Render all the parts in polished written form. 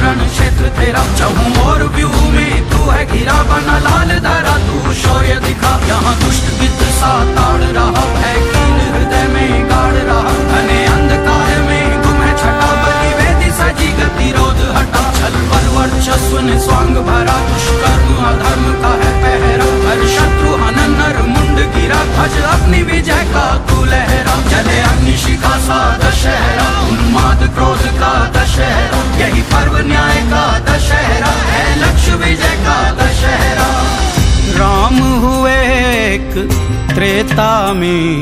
रण क्षेत्र तेरा, चहूं और व्यू में तू है घिरा बना लाल धरा, तू शौर्य दिखा। यहाँ दुष्ट गिद्ध सा ताड़ रहा, भय कीन हृदय में गाड़ रहा, घने अंधकार में गुम है छटा, बलि वेदी सजी गतिरोध हटा। छल बल वर्चस्व ने स्वांग भरा, दुष्कर्म अधर्म का है पहरा, हर शत्रु हनन नर मुंड गिरा, भज अपनी विजय का तू लहरा। जले अग्निशिखा सा दशहरा, उन्माद क्रोध का दशहरा, यही पर्व न्याय का दशहरा है, लक्ष्य विजय का दशहरा। राम हुए एक त्रेता में,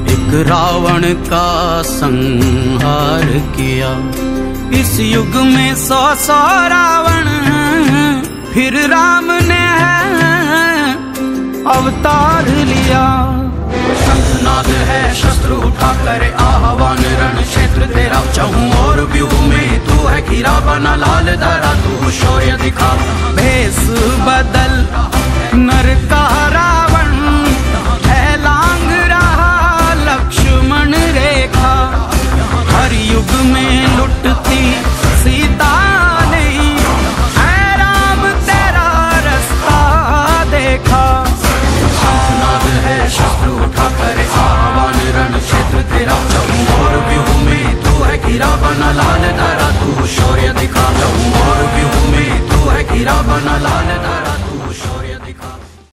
एक रावण का संहार किया। इस युग में 100 रावण, फिर राम ने अवतार लिया। शंखनाद है शस्त्र उठा करे आह्वान, रण क्षेत्र तेरा, चहूं और व्यू में तू है घिरा बना लाल धरा, तू शौर्य दिखा। भेष बदल नर का रावण, है लांग रहा लक्ष्मण रेखा। हर युग में लुटती सीता नहीं, है राम तेरा रास्ता देखा। शंखनाद है शस्त्र उठा करे आह्वान, रण क्षेत्र तेरा, चहूं और व्यू में तू है घिरा बना लाल धरा, तू शौर्य दिखा। चहूं और व्यू में तू है घिरा बना लाल धरा, तू शौर्य